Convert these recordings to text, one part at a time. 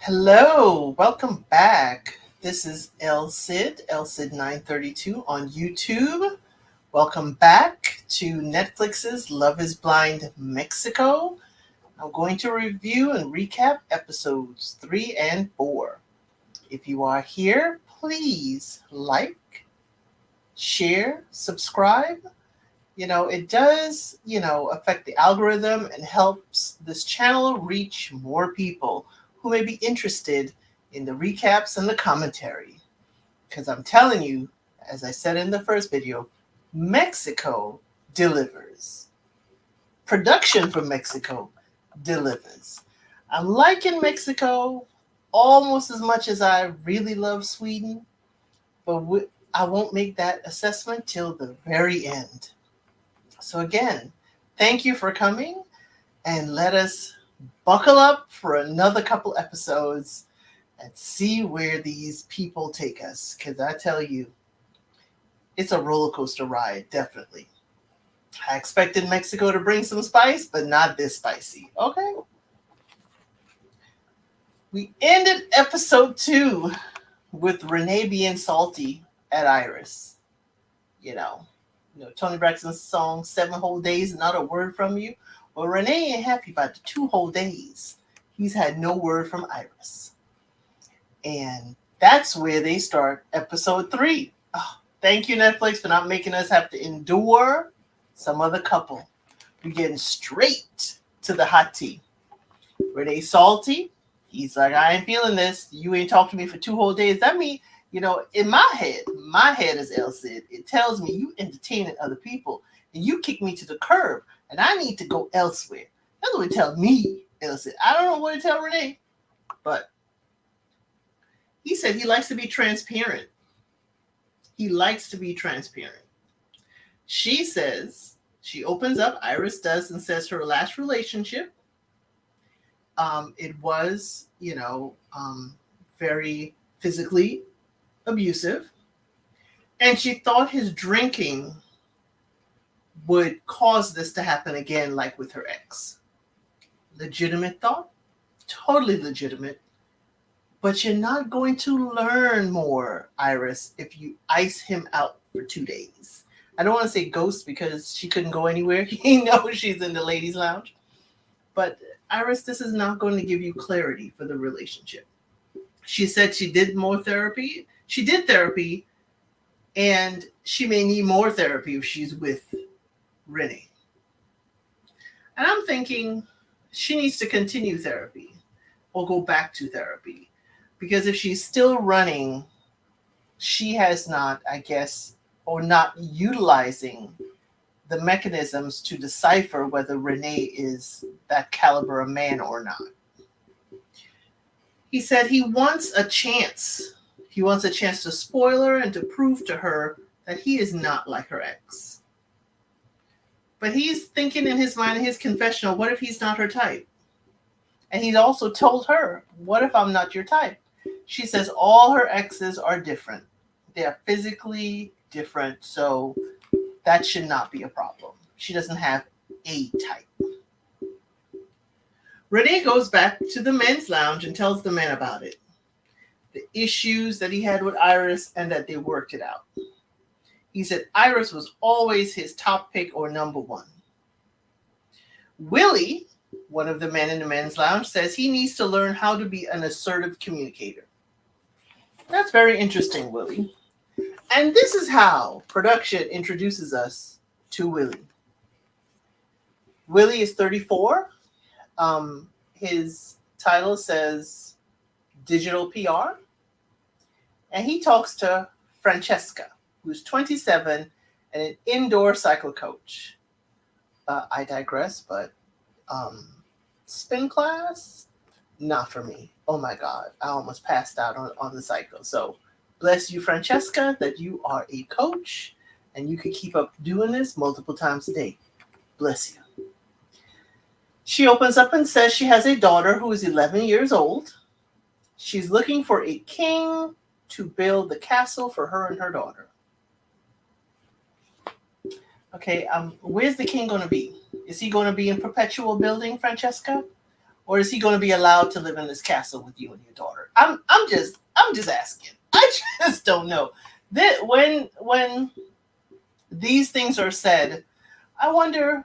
Hello, welcome back. This is El Cid 932 on YouTube. Welcome back to Netflix's Love is Blind Mexico. I'm going to review and recap episodes 3 and 4. If you are here, please like, share, subscribe. It does, affect the algorithm and helps this channel reach more people who may be interested in the recaps and the commentary. Because I'm telling you, as I said in the first video, Mexico delivers. Production from Mexico delivers. I'm liking Mexico almost as much as I really love Sweden, but I won't make that assessment till the very end. So again, thank you for coming, and let us buckle up for another couple episodes and see where these people take us. Because I tell you, it's a roller coaster ride, definitely. I expected Mexico to bring some spice, but not this spicy. Okay. We ended episode 2 with Renee being salty at Iris. Tony Braxton's song 7 whole days, not a word from you. Well, Renee ain't happy about the 2 whole days. He's had no word from Iris. And that's where they start episode 3. Oh, thank you, Netflix, for not making us have to endure some other couple. We're getting straight to the hot tea. Renee salty. He's like, I ain't feeling this. You ain't talked to me for 2 whole days. That means, in my head is El Cid. It tells me you entertaining other people and you kick me to the curb and I need to go elsewhere. That's what it tells me, El Cid. I don't know what to tell Renee, but he said he likes to be transparent. He likes to be transparent. She says, she opens up, Iris does, and says her last relationship, it was, very physically abusive. And she thought his drinking would cause this to happen again, like with her ex. Legitimate thought, totally legitimate. But you're not going to learn more, Iris, if you ice him out for 2 days. I don't want to say ghost because she couldn't go anywhere. He knows she's in the ladies' lounge. But Iris, this is not going to give you clarity for the relationship. She said she did more therapy. She did therapy, and she may need more therapy if she's with Renee. And I'm thinking she needs to continue therapy or go back to therapy. Because if she's still running, she has not, I guess, or not utilizing the mechanisms to decipher whether Renee is that caliber of man or not. He said he wants a chance. He wants a chance to spoil her and to prove to her that he is not like her ex. But he's thinking in his mind, in his confessional, what if he's not her type? And he's also told her, what if I'm not your type? She says all her exes are different. They are physically different, so that should not be a problem. She doesn't have a type. Renee goes back to the men's lounge and tells the men about it. The issues that he had with Iris and that they worked it out. He said Iris was always his top pick or number 1. Willie, one of the men in the men's lounge, says he needs to learn how to be an assertive communicator. That's very interesting, Willie. And this is how production introduces us to Willie. Willie is 34. His title says digital PR. And he talks to Francesca, who's 27 and an indoor cycle coach. I digress, but spin class, not for me. Oh my God, I almost passed out on the cycle. So bless you, Francesca, that you are a coach and you can keep up doing this multiple times a day. Bless you. She opens up and says she has a daughter who is 11 years old. She's looking for a king to build the castle for her and her daughter. Okay, where's the king going to be? Is he going to be in perpetual building, Francesca? or is he going to be allowed to live in this castle with you and your daughter? I'm just asking. I just don't know. That when these things are said, I wonder,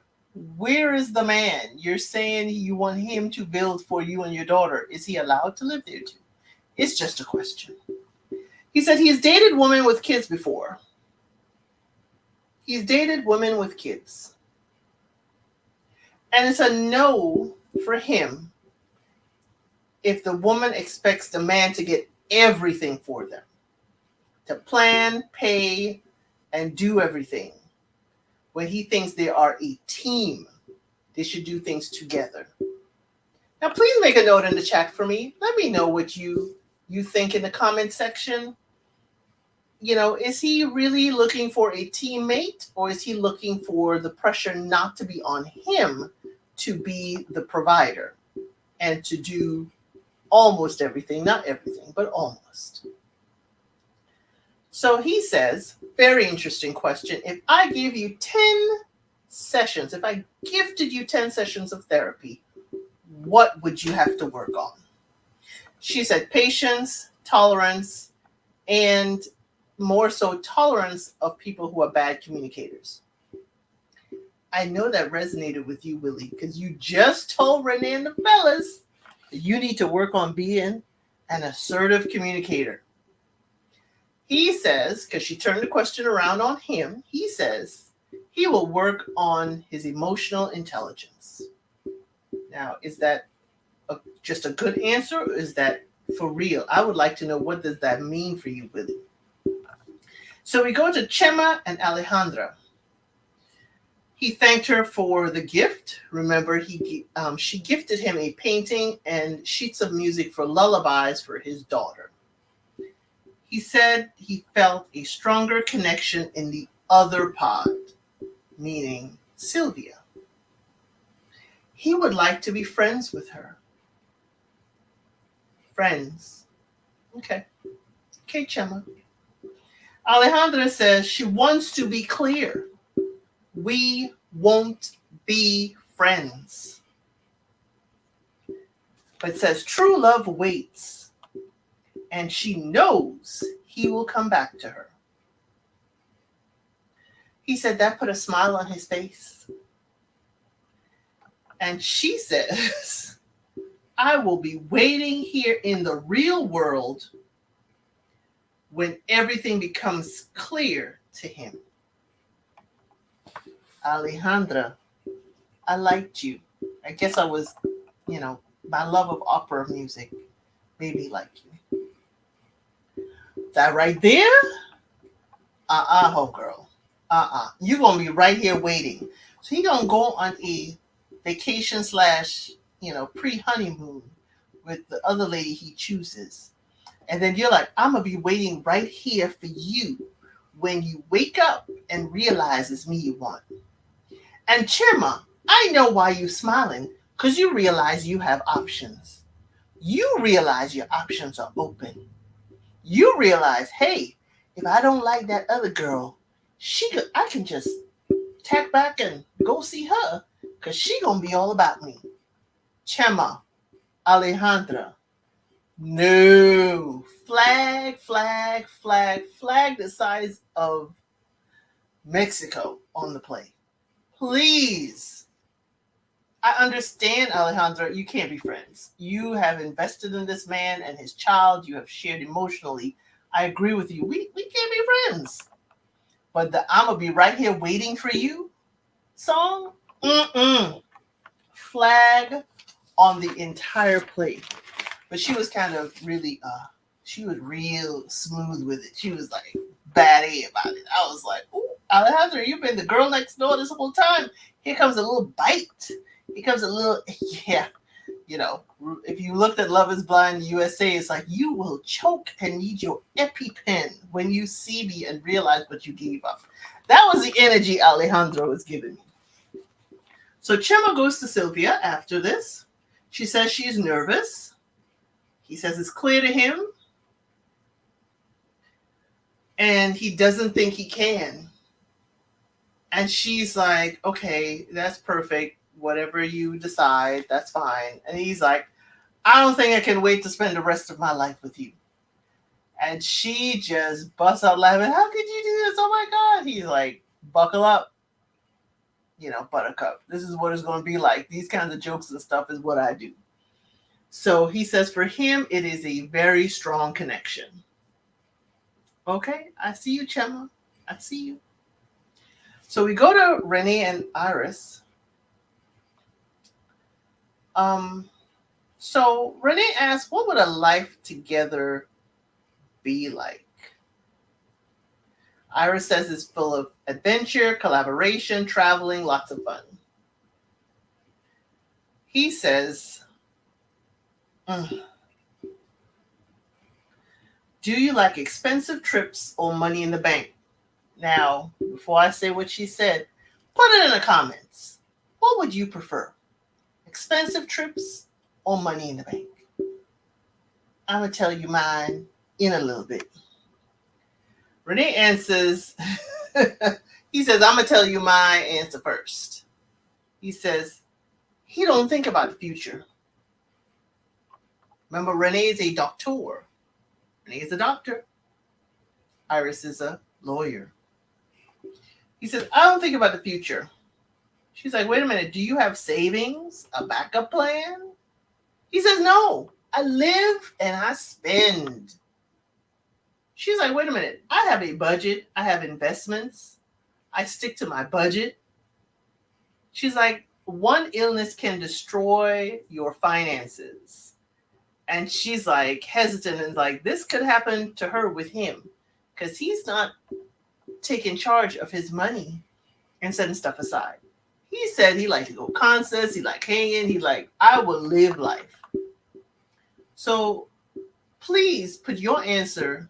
where is the man? You're saying you want him to build for you and your daughter. Is he allowed to live there too? It's just a question. He said he's dated women with kids before. He's dated women with kids. And it's a no for him if the woman expects the man to get everything for them, to plan, pay, and do everything. When he thinks they are a team, they should do things together. Now, please make a note in the chat for me. Let me know what you think in the comment section. You know, is he really looking for a teammate, or is he looking for the pressure not to be on him to be the provider and to do almost everything? Not everything, but almost. So he says, very interesting question. If I gave you 10 sessions, if I gifted you 10 sessions of therapy, what would you have to work on? She said patience, tolerance, and more so tolerance of people who are bad communicators. I know that resonated with you, Willie, because you just told Renee and the fellas that you need to work on being an assertive communicator. He says, because she turned the question around on him, he says he will work on his emotional intelligence. Now, is that just a good answer, or is that for real? I would like to know, what does that mean for you, Willie? So we go to Chema and Alejandra. He thanked her for the gift. Remember, she gifted him a painting and sheets of music for lullabies for his daughter. He said he felt a stronger connection in the other pod, meaning Sylvia. He would like to be friends with her. Friends. Okay, Chema. Alejandra says she wants to be clear. We won't be friends. But says true love waits, and she knows he will come back to her. He said that put a smile on his face. And she says, I will be waiting here in the real world when everything becomes clear to him. Alejandra, I liked you. I guess I was, my love of opera music made me like you. That right there? Homegirl. You're going to be right here waiting. So he's going to go on a vacation / pre-honeymoon with the other lady he chooses. And then you're like, I'm going to be waiting right here for you when you wake up and realize it's me you want. And Chema, I know why you're smiling, because you realize you have options. You realize your options are open. You realize, hey, if I don't like that other girl, I can just tack back and go see her, because she going to be all about me. Chema, Alejandra, no. Flag the size of Mexico on the plate. Please. I understand, Alejandra, you can't be friends. You have invested in this man and his child. You have shared emotionally. I agree with you. We can't be friends. But the I'm going to be right here waiting for you song, flag on the entire plate. But she was kind of really, she was real smooth with it. She was like batty about it. I was like, ooh, Alejandra, you've been the girl next door this whole time. Here comes a little bite. Here comes a little, yeah. If you looked at Love is Blind USA, it's like you will choke and need your EpiPen when you see me and realize what you gave up. That was the energy Alejandro was giving me. So Chema goes to Sylvia after this. She says she's nervous. He says it's clear to him. And he doesn't think he can. And she's like, okay, that's perfect. whatever you decide, that's fine. And he's like, I don't think I can wait to spend the rest of my life with you. And she just busts out laughing. How could you do this? Oh my God. He's like, buckle up, Buttercup. This is what it's going to be like. These kinds of jokes and stuff is what I do. So he says for him, it is a very strong connection. Okay, I see you, Chema. I see you. So we go to Renee and Iris. So Renee asks, what would a life together be like? Iris says it's full of adventure, collaboration, traveling, lots of fun. He says, do you like expensive trips or money in the bank? Now, before I say what she said, put it in the comments. What would you prefer? Expensive trips or money in the bank? I'm going to tell you mine in a little bit. Renee answers, he says, I'm going to tell you my answer first. He says, he don't think about the future. Remember, Renee is a doctor. Renee is a doctor. Iris is a lawyer. He says, I don't think about the future. She's like, wait a minute, do you have savings? A backup plan? He says, no, I live and I spend. She's like, wait a minute, I have a budget. I have investments. I stick to my budget. She's like, one illness can destroy your finances. And she's like hesitant and like, this could happen to her with him because he's not taking charge of his money and setting stuff aside. He said he liked to go concerts, he liked hanging, he like, I will live life. So please put your answer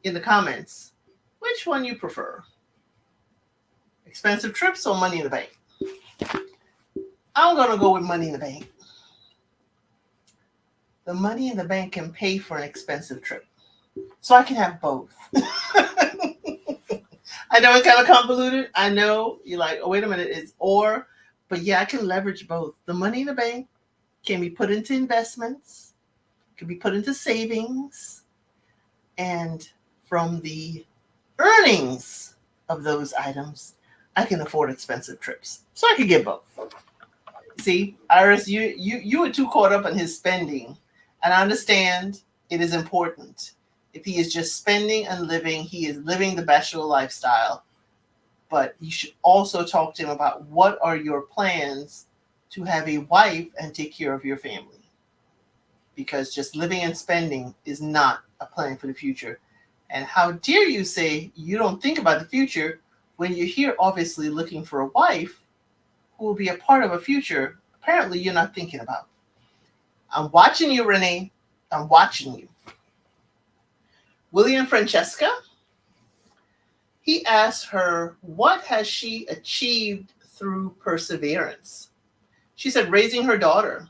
in the comments. Which one you prefer? Expensive trips or money in the bank? I'm going to go with money in the bank. The money in the bank can pay for an expensive trip. So I can have both. I know it's kind of convoluted. I know you're like, oh, wait a minute, it's or. But yeah, I can leverage both. The money in the bank can be put into investments, can be put into savings, and from the earnings of those items, I can afford expensive trips. So I can get both. See, Iris, you were too caught up in his spending. And I understand it is important. If he is just spending and living, he is living the bachelor lifestyle. But you should also talk to him about what are your plans to have a wife and take care of your family. Because just living and spending is not a plan for the future. And how dare you say you don't think about the future when you're here obviously looking for a wife who will be a part of a future apparently you're not thinking about. I'm watching you, Renee. I'm watching you. William Francesca, he asked her, what has she achieved through perseverance? She said, raising her daughter.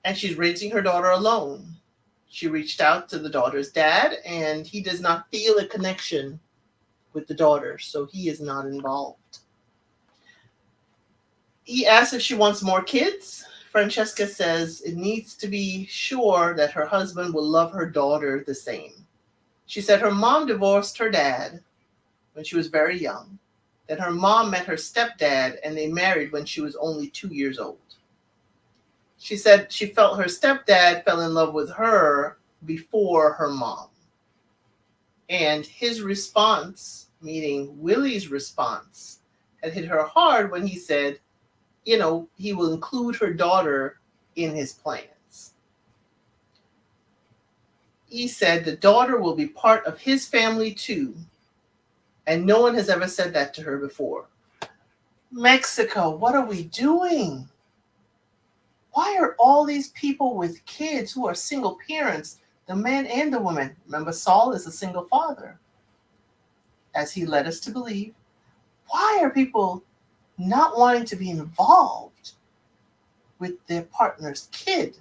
And she's raising her daughter alone. She reached out to the daughter's dad, and he does not feel a connection with the daughter, so he is not involved. He asked if she wants more kids. Francesca says it needs to be sure that her husband will love her daughter the same. She said her mom divorced her dad when she was very young. Then her mom met her stepdad and they married when she was only 2 years old. She said she felt her stepdad fell in love with her before her mom. And his response, meaning Willie's response, had hit her hard when he said, he will include her daughter in his plans. He said the daughter will be part of his family too. And no one has ever said that to her before. Mexico, what are we doing? Why are all these people with kids who are single parents, the man and the woman? Remember, Saul is a single father, as he led us to believe. Why are people not wanting to be involved with their partner's kid?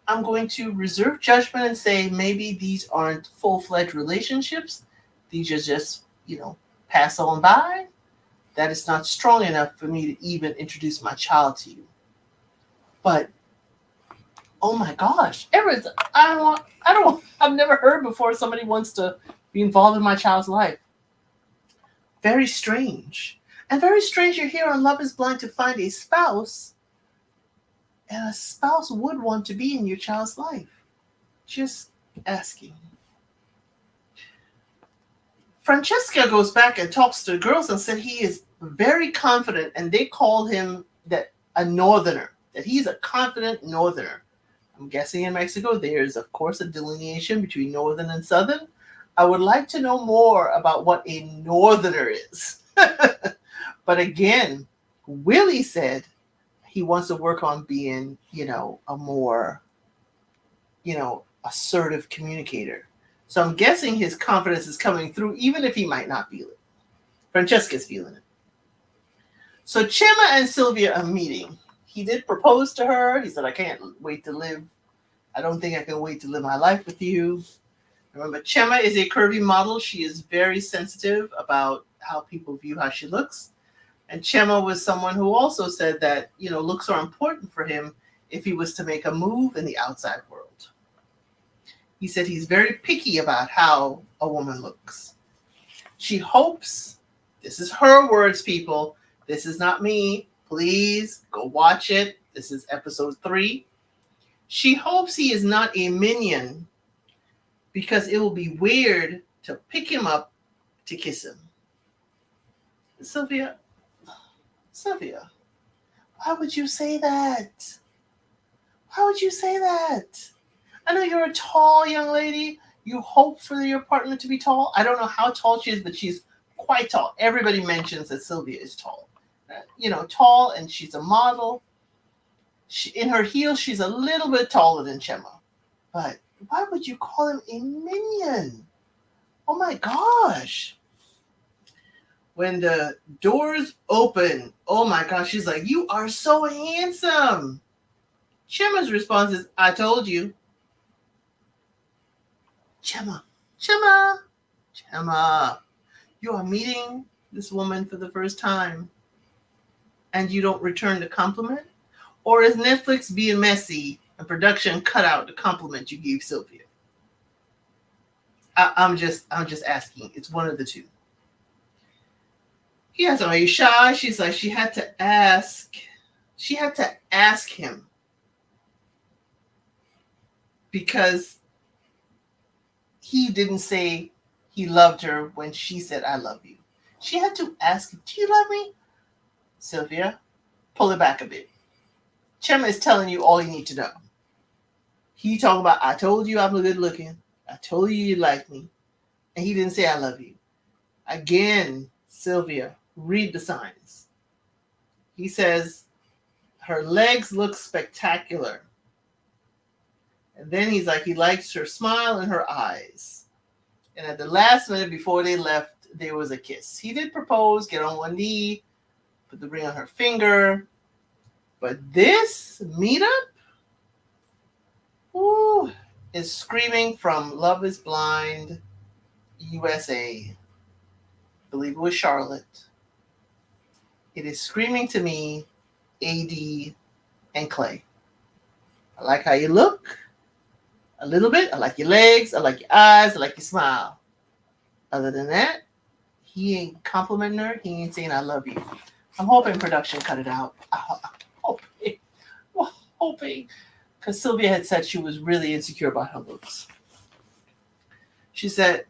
I'm going to reserve judgment and say maybe these aren't full-fledged relationships. These are just, pass on by. that is not strong enough for me to even introduce my child to you. But oh my gosh, I've never heard before somebody wants to be involved in my child's life. Very strange. And very strange you're here on Love is Blind to find a spouse, and a spouse would want to be in your child's life. Just asking. Francesca goes back and talks to the girls and said he is very confident, and they call him that a northerner, that he's a confident northerner. I'm guessing in Mexico there's, of course, a delineation between northern and southern. I would like to know more about what a northerner is. But again, Willie said he wants to work on being, a more, assertive communicator. So I'm guessing his confidence is coming through, even if he might not feel it. Francesca's feeling it. So Chema and Sylvia are meeting. He did propose to her. He said, I don't think I can wait to live my life with you. Remember, Chema is a curvy model. She is very sensitive about how people view how she looks. And Chema was someone who also said that, looks are important for him if he was to make a move in the outside world. He said he's very picky about how a woman looks. She hopes, this is her words, people. This is not me. Please go watch it. This is episode 3. She hopes he is not a minion because it will be weird to pick him up to kiss him. Sylvia, why would you say that? Why would you say that? I know you're a tall young lady. You hope for your partner to be tall. I don't know how tall she is, but she's quite tall. Everybody mentions that Sylvia is tall. Tall, and she's a model. In her heels, she's a little bit taller than Chema. But why would you call him a minion? Oh my gosh. When the doors open, oh my gosh, she's like, you are so handsome. Chema's response is, I told you. Chema, you are meeting this woman for the first time and you don't return the compliment? Or is Netflix being messy and production cut out the compliment you gave Sylvia? I'm just asking. It's one of the two. He asked, are you shy? She's like, she had to ask him because he didn't say he loved her when she said, I love you. She had to ask him, do you love me? Sylvia, pull it back a bit. Chema is telling you all you need to know. He talking about, I told you I'm good looking. I told you you like me. And he didn't say I love you. Again, Sylvia, read the signs. He says, her legs look spectacular. And then he's like, he likes her smile and her eyes. And at the last minute before they left, there was a kiss. He did propose, get on one knee, put the ring on her finger. But this meetup, is screaming from Love is Blind USA. I believe it was Charlotte. It is screaming to me, AD and Clay. I like how you look. A little bit. I like your legs. I like your eyes. I like your smile. Other than that, he ain't complimenting her. He ain't saying I love you. I'm hoping production cut it out. Hoping. Because Sylvia had said she was really insecure about her looks. She said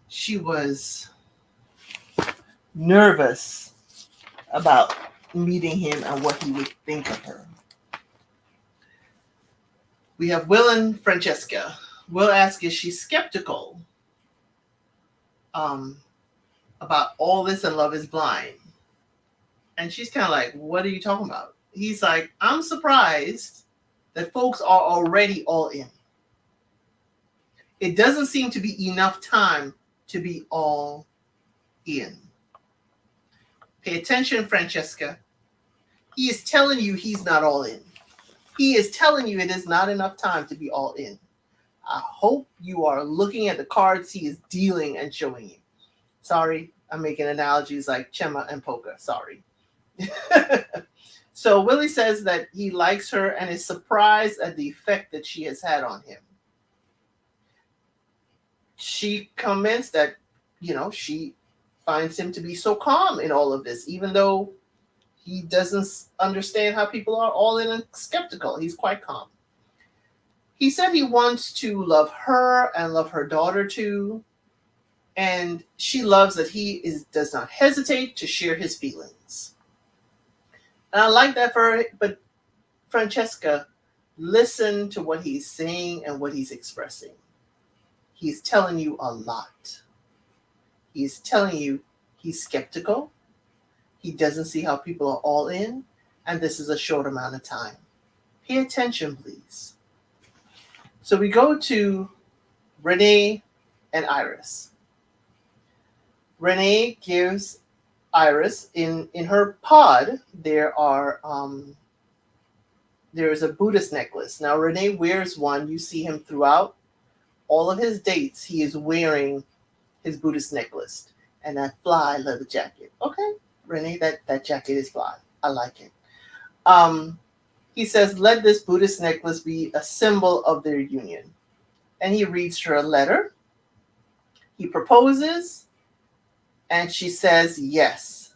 she was nervous about meeting him and what he would think of her. We have Will and Francesca. Will asks, is she skeptical about all this and Love is Blind? And she's kind of like, what are you talking about? He's like, I'm surprised that folks are already all in. It doesn't seem to be enough time to be all in. Pay attention, Francesca. He is telling you he's not all in. He is telling you it is not enough time to be all in. I hope you are looking at the cards he is dealing and showing you. Sorry, I'm making analogies like Chema and Polka. Sorry. So Willie says that he likes her and is surprised at the effect that she has had on him. She comments that, she finds him to be so calm in all of this, even though he doesn't understand how people are all in and skeptical. He's quite calm. He said he wants to love her and love her daughter too. And she loves that he does not hesitate to share his feelings. And I like that for her, but Francesca, listen to what he's saying and what he's expressing. He's telling you a lot. He's telling you he's skeptical. He doesn't see how people are all in, and this is a short amount of time. Pay attention, please. So we go to Renee and Iris. Renee gives Iris in her pod. There is a Buddhist necklace. Now Renee wears one. You see him throughout all of his dates. He is wearing his Buddhist necklace and that fly leather jacket. Okay, Renee, that jacket is fly. I like it. He says, let this Buddhist necklace be a symbol of their union. And he reads her a letter. He proposes, and she says yes.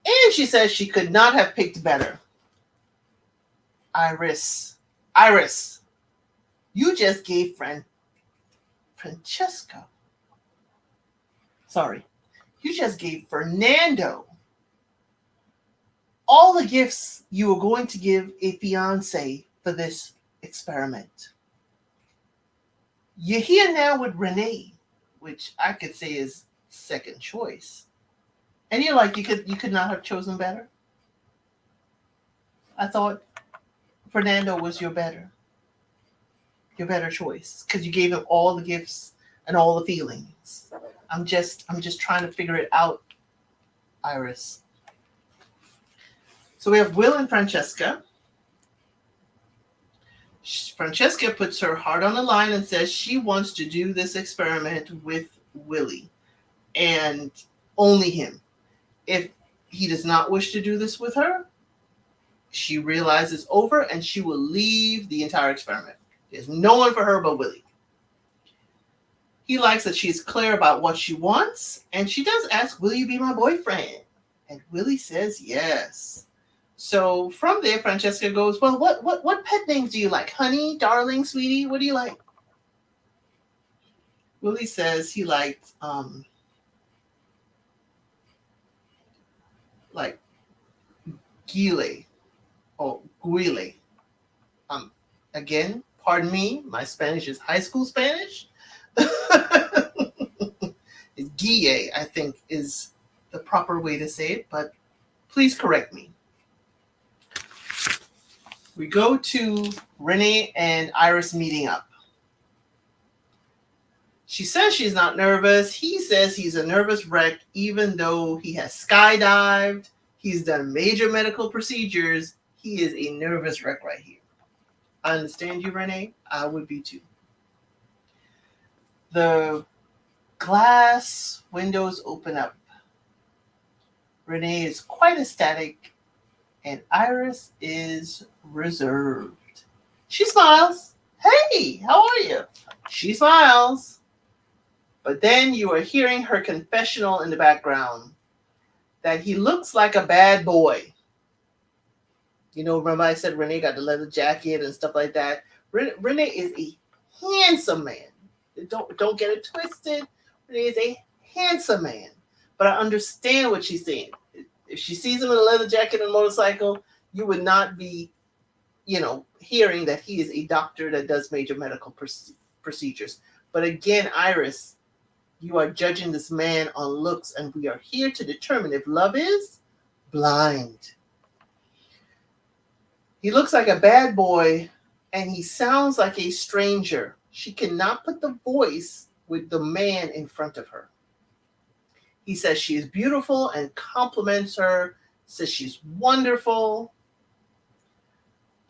And she says she could not have picked better. Iris, you just gave Francesco. Sorry, you just gave Fernando all the gifts you were going to give a fiance for this experiment. You're here now with Renee, which I could say is second choice. And you're like, you could not have chosen better? I thought Fernando was your better choice because you gave him all the gifts and all the feelings. I'm just trying to figure it out, Iris. So we have Will and Francesca. Francesca puts her heart on the line and says she wants to do this experiment with Willie and only him. If he does not wish to do this with her, she realizes it's over and she will leave the entire experiment. There's no one for her but Willie. He likes that she's clear about what she wants, and she does ask, will you be my boyfriend? And Willie says yes. So from there, Francesca goes, well, what pet names do you like? Honey, darling, sweetie, what do you like? Willie says he likes like Guile or Guile. Again, pardon me, my Spanish is high school Spanish. Guille, I think, is the proper way to say it, but please correct me. We go to Renee and Iris meeting up. She says she's not nervous. He says he's a nervous wreck, even though he has skydived. He's done major medical procedures. He is a nervous wreck right here. I understand you, Renee. I would be too. The glass windows open up. Renee is quite ecstatic, and Iris is reserved. She smiles. Hey, how are you? She smiles. But then you are hearing her confessional in the background that he looks like a bad boy. You know, remember I said Renee got the leather jacket and stuff like that. Renee is a handsome man. Don't get it twisted. Renee is a handsome man. But I understand what she's saying. If she sees him in a leather jacket and a motorcycle, you would not be, hearing that he is a doctor that does major medical procedures. But again, Iris, you are judging this man on looks, and we are here to determine if love is blind. He looks like a bad boy, and he sounds like a stranger. She cannot put the voice with the man in front of her. He says she is beautiful and compliments her, says she's wonderful.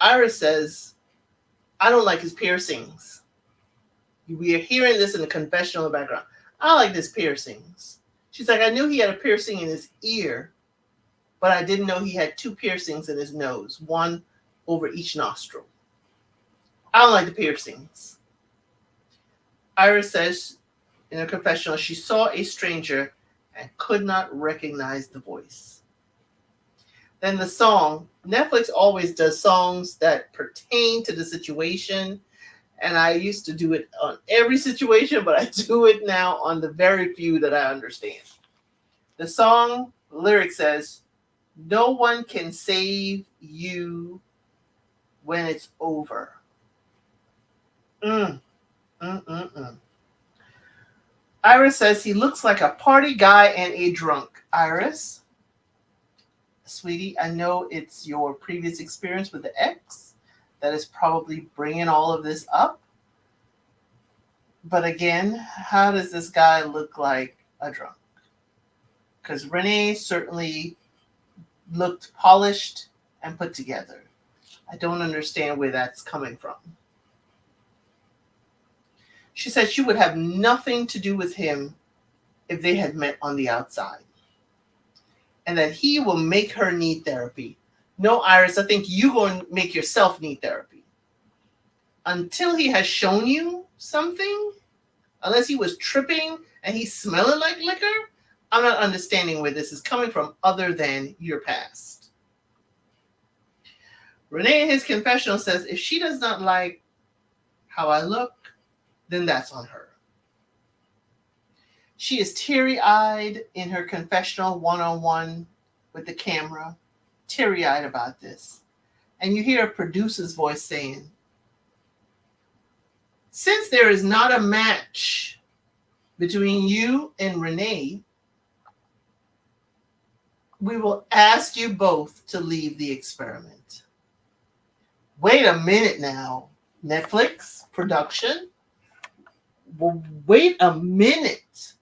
Iris says, I don't like his piercings. We are hearing this in the confessional background. I like his piercings. She's like, I knew he had a piercing in his ear, but I didn't know he had 2 piercings in his nose, one over each nostril. I don't like the piercings. Iris says in a confessional she saw a stranger and could not recognize the voice. Then the song, Netflix always does songs that pertain to the situation, and I used to do it on every situation, but I do it now on the very few that I understand. The song lyric says, no one can save you when it's over. Iris says he looks like a party guy and a drunk. Iris, sweetie, I know it's your previous experience with the ex that is probably bringing all of this up. But again, how does this guy look like a drunk? Because Renee certainly looked polished and put together. I don't understand where that's coming from. She said she would have nothing to do with him if they had met on the outside. And that he will make her need therapy. No, Iris, I think you're going to make yourself need therapy. Until he has shown you something, unless he was tripping and he's smelling like liquor, I'm not understanding where this is coming from other than your past. Renee in his confessional says, if she does not like how I look, then that's on her. She is teary-eyed in her confessional one-on-one with the camera, teary-eyed about this. And you hear a producer's voice saying, since there is not a match between you and Renee, we will ask you both to leave the experiment. Wait a minute now, Netflix production. Well, wait a minute.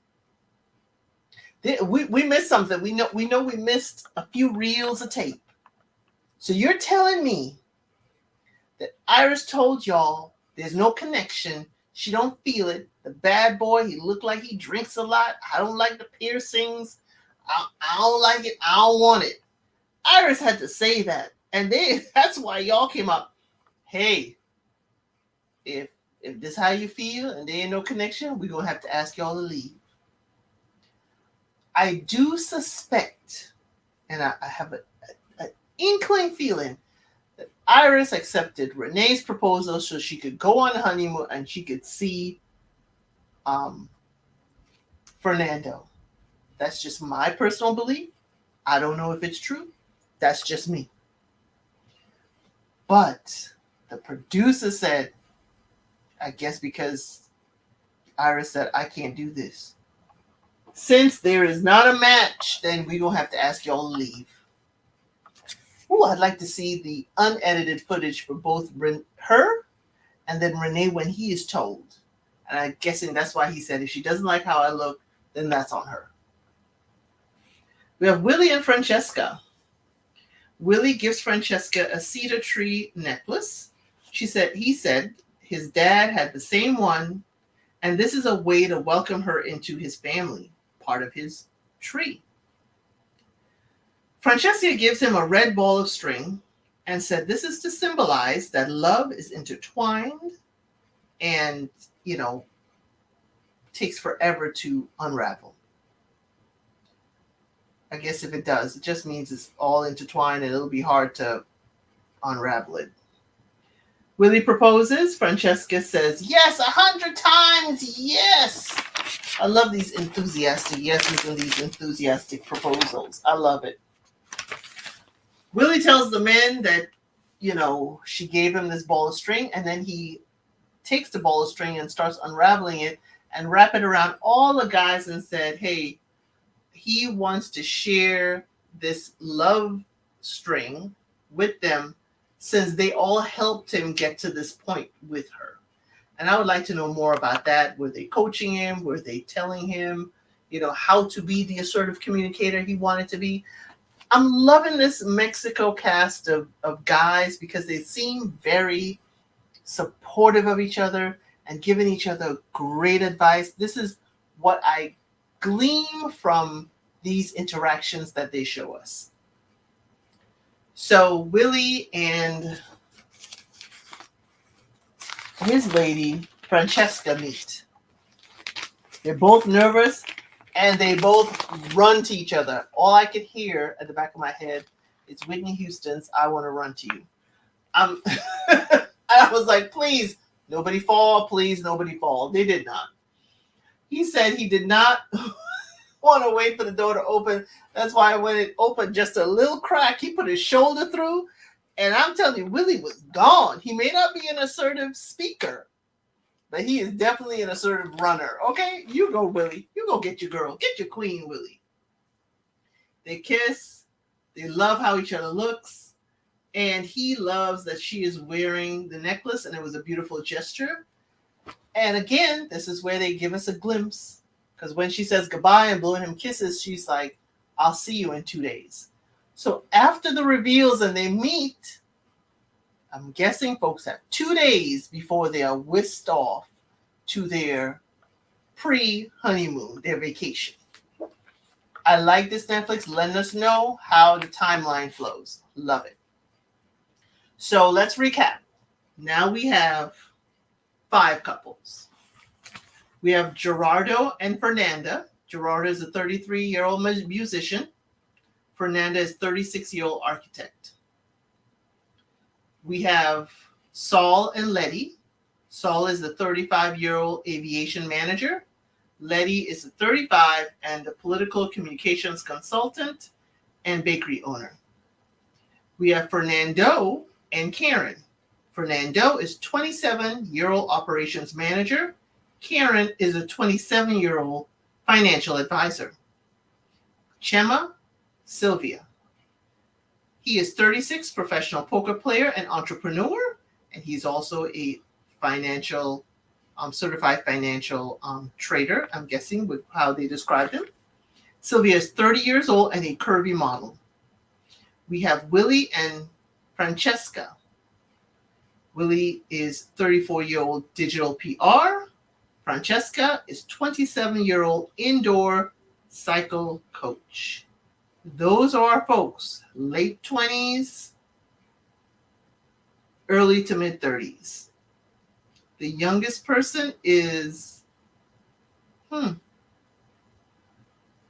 We missed something. We know we missed a few reels of tape. So you're telling me that Iris told y'all there's no connection. She don't feel it. The bad boy, he looked like he drinks a lot. I don't like the piercings. I don't like it. I don't want it. Iris had to say that. And then that's why y'all came up. Hey, if this is how you feel and there ain't no connection, we're going to have to ask y'all to leave. I do suspect, and I have an inkling feeling, that Iris accepted Renee's proposal so she could go on a honeymoon and she could see Fernando. That's just my personal belief. I don't know if it's true. That's just me. But the producer said, I guess because Iris said, I can't do this. Since there is not a match, then we're going to have to ask y'all to leave. Ooh, I'd like to see the unedited footage for both her and then Renee when he is told. And I'm guessing that's why he said, if she doesn't like how I look, then that's on her. We have Willie and Francesca. Willie gives Francesca a cedar tree necklace. He said his dad had the same one, and this is a way to welcome her into his family, part of his tree. Francesca gives him a red ball of string and said this is to symbolize that love is intertwined and, takes forever to unravel. I guess if it does, it just means it's all intertwined and it'll be hard to unravel it. Willie proposes. Francesca says, yes, 100 times, yes. I love these enthusiastic yeses and these enthusiastic proposals. I love it. Willie tells the men that, she gave him this ball of string, and then he takes the ball of string and starts unraveling it and wrap it around all the guys and said, hey, he wants to share this love string with them since they all helped him get to this point with her. And I would like to know more about that. Were they coaching him? Were they telling him, how to be the assertive communicator he wanted to be? I'm loving this Mexico cast of guys because they seem very supportive of each other and giving each other great advice. This is what I gleam from these interactions that they show us. So Willie and his lady, Francesca, meet. They're both nervous and they both run to each other. All I could hear at the back of my head is Whitney Houston's I Want to Run to You. I was like, please, nobody fall, please, nobody fall. They did not. He said he did not want to wait for the door to open. That's why when it opened just a little crack, he put his shoulder through. And I'm telling you, Willie was gone. He may not be an assertive speaker, but he is definitely an assertive runner. Okay, you go, Willie. You go get your girl. Get your queen, Willie. They kiss. They love how each other looks. And he loves that she is wearing the necklace, and it was a beautiful gesture. And again, this is where they give us a glimpse. Because when she says goodbye and blowing him kisses, she's like, I'll see you in 2 days. So after the reveals and they meet, I'm guessing folks have 2 days before they are whisked off to their pre-honeymoon, their vacation. I like this Netflix letting us know how the timeline flows. Love it. So let's recap. Now we have 5 couples. We have Gerardo and Fernanda. Gerardo is a 33-year-old musician. Fernanda is a 36-year-old architect. We have Saul and Letty. Saul is the 35-year-old aviation manager. Letty is a 35 and a political communications consultant and bakery owner. We have Fernando and Karen. Fernando is 27-year-old operations manager. Karen is a 27-year-old financial advisor. Chema, Sylvia. He is 36, professional poker player and entrepreneur, and he's also a financial, certified financial trader, I'm guessing with how they described him. Sylvia is 30 years old and a curvy model. We have Willie and Francesca. Willie is 34-year-old digital PR. Francesca is 27-year-old indoor cycle coach. Those are our folks, late 20s, early to mid 30s. The youngest person is,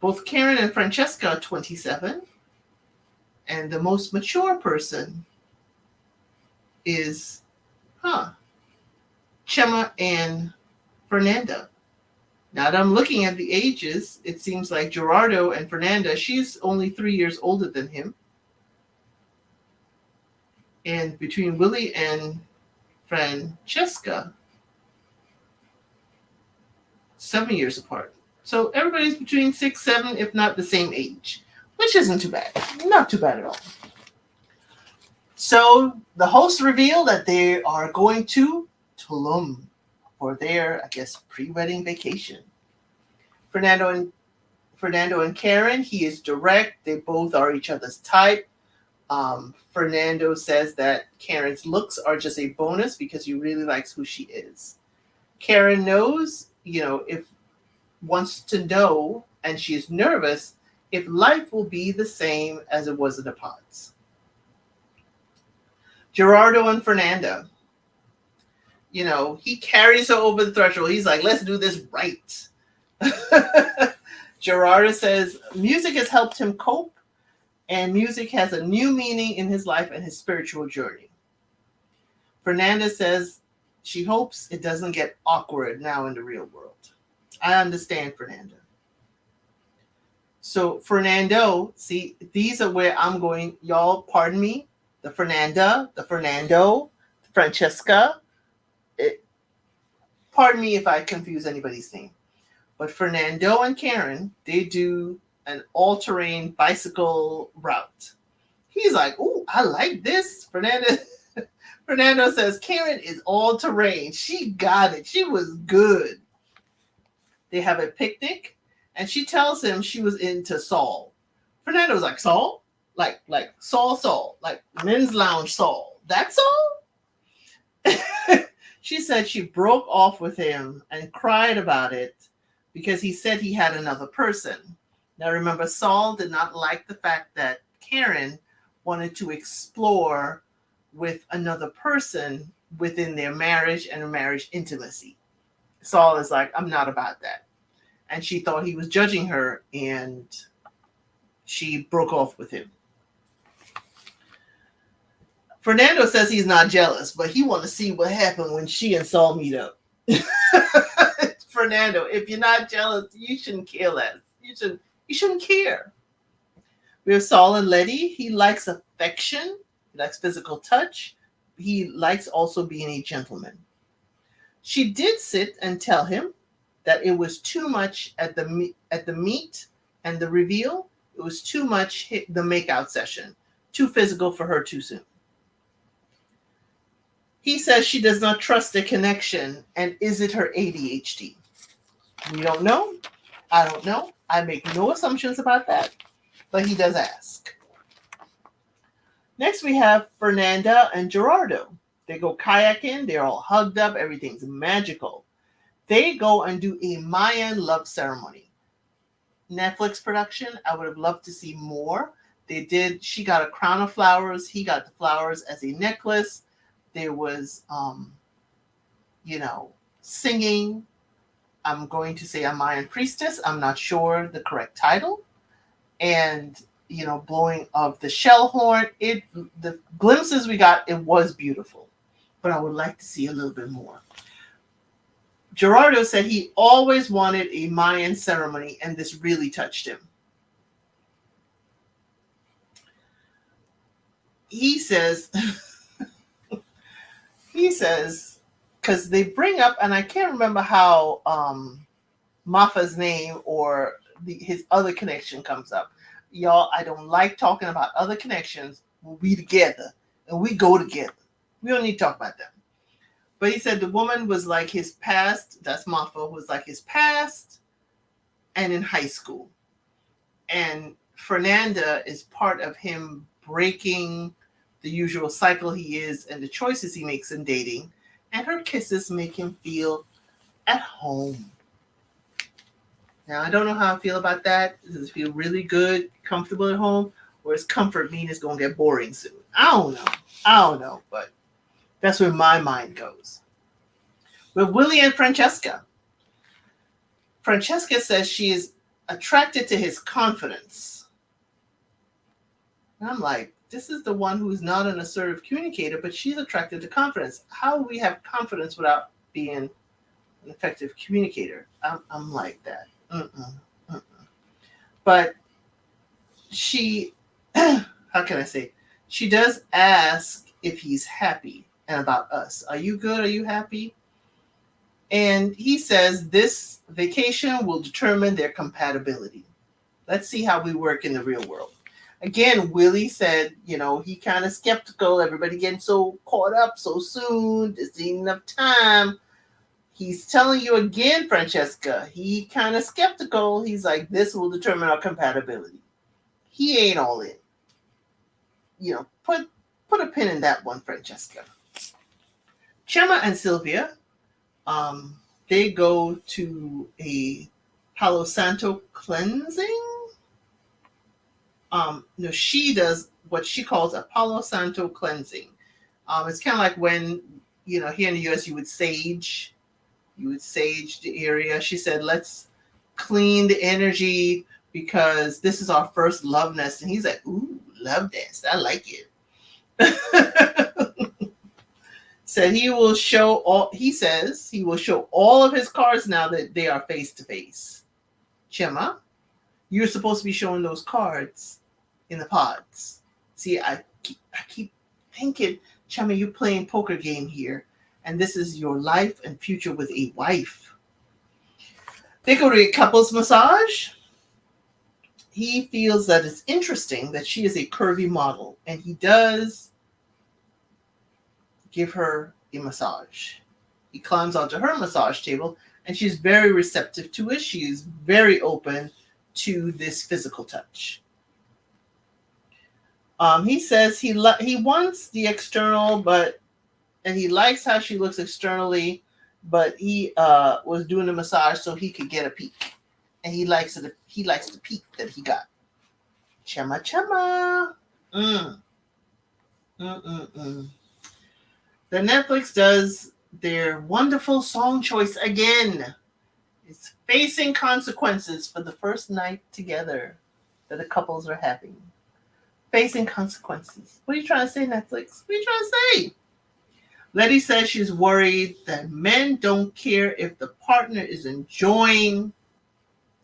both Karen and Francesca are 27. And the most mature person is, Chema and Fernanda. Now that I'm looking at the ages, it seems like Gerardo and Fernanda, she's only 3 years older than him. And between Willie and Francesca, 7 years apart. So everybody's between 6, 7, if not the same age, which isn't too bad. Not too bad at all. So the hosts reveal that they are going to Tulum for their, I guess, pre-wedding vacation. Fernando and Karen, he is direct. They both are each other's type. Fernando says that Karen's looks are just a bonus because he really likes who she is. Karen knows, if wants to know, and she is nervous, if life will be the same as it was in the pods. Gerardo and Fernanda, he carries her over the threshold. He's like, let's do this right. Gerardo says music has helped him cope, and music has a new meaning in his life and his spiritual journey. Fernanda says she hopes it doesn't get awkward now in the real world. I understand, Fernanda. So Fernando, see, these are where I'm going. Y'all, pardon me. The Fernanda, the Fernando, Francesca. Pardon me if I confuse anybody's name. But Fernando and Karen, they do an all-terrain bicycle route. He's like, "Ooh, I like this." Fernando says, Karen is all-terrain. She got it. She was good. They have a picnic, and she tells him she was into Saul. Fernando's like, Saul? Like Saul, like men's lounge Saul. That's all? She said she broke off with him and cried about it, because he said he had another person. Now remember, Saul did not like the fact that Karen wanted to explore with another person within their marriage and marriage intimacy. Saul is like, I'm not about that. And she thought he was judging her, and she broke off with him. Fernando says he's not jealous, but he wants to see what happened when she and Saul meet up. Fernando, if you're not jealous, you shouldn't care less. You shouldn't care. We have Saul and Letty. He likes affection. He likes physical touch. He likes also being a gentleman. She did sit and tell him that it was too much at the meet and the reveal. It was too much the makeout session. Too physical for her too soon. He says she does not trust the connection, and is it her ADHD? We don't know. I don't know. I make no assumptions about that, but he does ask. Next we have Fernanda and Gerardo. They go kayaking. They're all hugged up. Everything's magical. They go and do a Mayan love ceremony. Netflix production. I would have loved to see more. They did. She got a crown of flowers. He got the flowers as a necklace. There was, singing. I'm going to say a Mayan priestess. I'm not sure the correct title. And, blowing of the shell horn. The glimpses we got, it was beautiful. But I would like to see a little bit more. Gerardo said he always wanted a Mayan ceremony, and this really touched him. He says, because they bring up, and I can't remember how Mafa's name or his other connection comes up. Y'all, I don't like talking about other connections when we together and we go together. We don't need to talk about them. But he said the woman was like his past, that's Mafa, was like his past and in high school. And Fernanda is part of him breaking the usual cycle he is and the choices he makes in dating. And her kisses make him feel at home. Now, I don't know how I feel about that. Does it feel really good, comfortable at home? Or does comfort mean it's going to get boring soon? I don't know. But that's where my mind goes. With Willie and Francesca. Francesca says she is attracted to his confidence. And I'm like, this is the one who's not an assertive communicator, but she's attracted to confidence. How do we have confidence without being an effective communicator? I'm like that. But she, how can I say? She does ask if he's happy and about us. Are you good? Are you happy? And he says this vacation will determine their compatibility. Let's see how we work in the real world. Again, Willie said, he kind of skeptical. Everybody getting so caught up so soon. There's ain't enough time. He's telling you again, Francesca, he kind of skeptical. He's like, this will determine our compatibility. He ain't all in. Put a pin in that one, Francesca. Chema and Sylvia, they go to a Palo Santo cleansing. No, she does what she calls a Palo Santo cleansing. It's kind of like when, here in the U.S. you would sage the area. She said, let's clean the energy because this is our first love nest. And he's like, ooh, love nest. I like it. Said he says he will show all of his cards now that they are face to face. Chema, you're supposed to be showing those cards in the pods. See, I keep thinking, Chema, you're playing poker game here. And this is your life and future with a wife. They go to a couples massage. He feels that it's interesting that she is a curvy model. And he does give her a massage. He climbs onto her massage table. And she's very receptive to it. She is very open to this physical touch. He says he wants the external, and he likes how she looks externally. but he was doing the massage so he could get a peek, and he likes it. He likes the peek that he got. Chema chema. Mm. Mm-mm-mm. The Netflix does their wonderful song choice again. It's facing consequences for the first night together that the couples are having. Facing consequences. What are you trying to say, Netflix? What are you trying to say? Letty says she's worried that men don't care if the partner is enjoying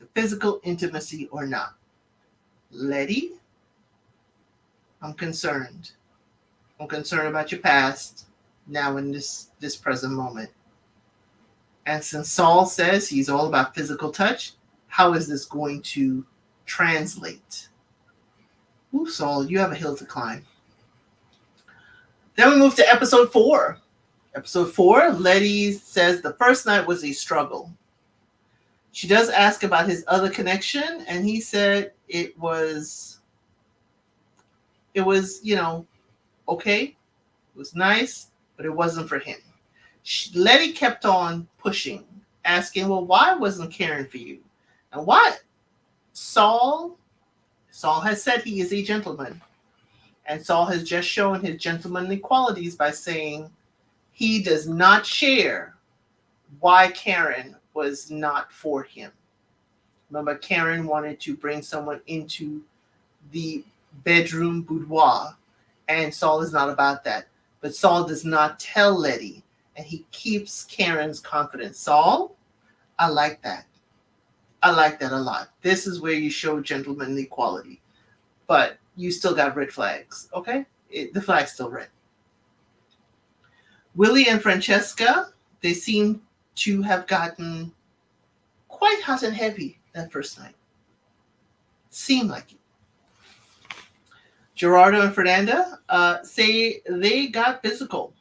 the physical intimacy or not. Letty, I'm concerned. I'm concerned about your past now in this present moment. And since Saul says he's all about physical touch, how is this going to translate? Ooh, Saul, you have a hill to climb. Then we move to episode 4. Episode 4, Letty says the first night was a struggle. She does ask about his other connection, and he said it was, okay. It was nice, but it wasn't for him. Letty kept on pushing, asking, well, why wasn't Karen for you? And what? Saul has said he is a gentleman. And Saul has just shown his gentlemanly qualities by saying he does not share why Karen was not for him. Remember, Karen wanted to bring someone into the bedroom boudoir, and Saul is not about that. But Saul does not tell Letty, and he keeps Karen's confidence. Saul, I like that. I like that a lot. This is where you show gentlemanly quality. But you still got red flags, okay? The flag's still red. Willie and Francesca, they seem to have gotten quite hot and heavy that first night. Seemed like it. Gerardo and Fernanda say they got physical.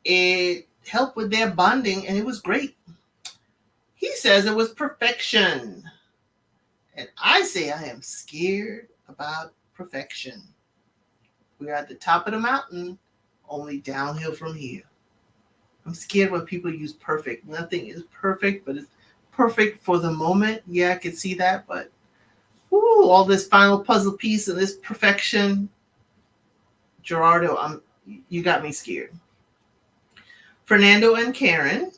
It helped with their bonding, and it was great. He says it was perfection. And I say I am scared about perfection. We're at the top of the mountain, only downhill from here. I'm scared when people use perfect. Nothing is perfect, but it's perfect for the moment. Yeah, I can see that, but all this final puzzle piece and this perfection. Gerardo, you got me scared. Fernando and Karen,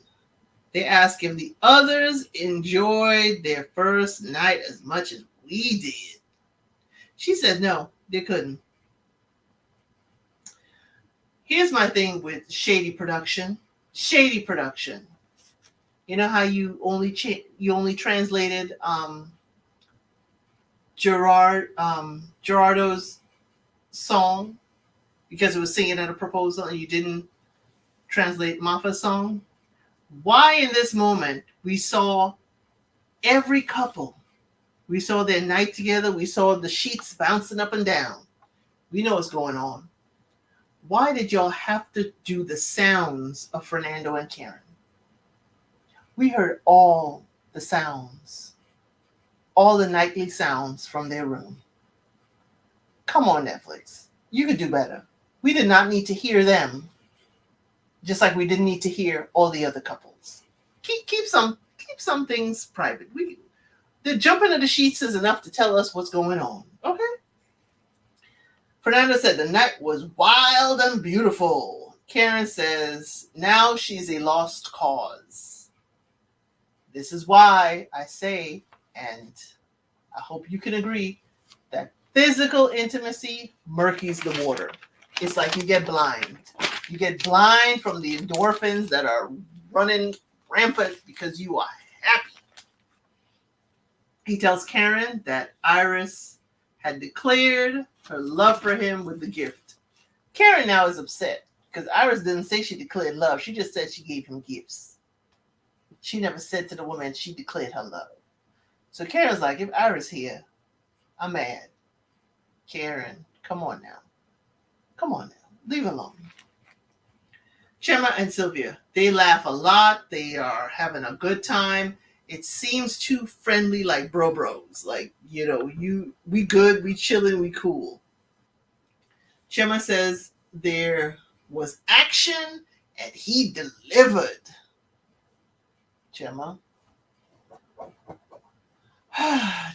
they ask if the others enjoyed their first night as much as we did. She said no, they couldn't. Here's my thing with shady production. Shady production. You know how you only translated Gerardo's song because it was singing at a proposal, and you didn't translate Mafa's song? Why in this moment we saw every couple? We saw their night together. We saw the sheets bouncing up and down. We know what's going on. Why did y'all have to do the sounds of Fernando and Karen? We heard all the sounds, all the nightly sounds from their room. Come on, Netflix. You could do better. We did not need to hear them, just like we didn't need to hear all the other couples. Keep some things private. The jumping of the sheets is enough to tell us what's going on. Okay? Fernanda said the night was wild and beautiful. Karen says now she's a lost cause. This is why I say, and I hope you can agree, that physical intimacy murkies the water. It's like you get blind. You get blind from the endorphins that are running rampant because you are happy. He tells Karen that Iris had declared her love for him with the gift. Karen now is upset because Iris didn't say she declared love. She just said she gave him gifts. She never said to the woman she declared her love. So Karen's like, if Iris here, I'm mad. Karen, come on now. Come on now. Leave alone. Chema and Sylvia, they laugh a lot. They are having a good time. It seems too friendly, like bros. Like, we good, we chilling, we cool. Chema says there was action And he delivered. Gemma.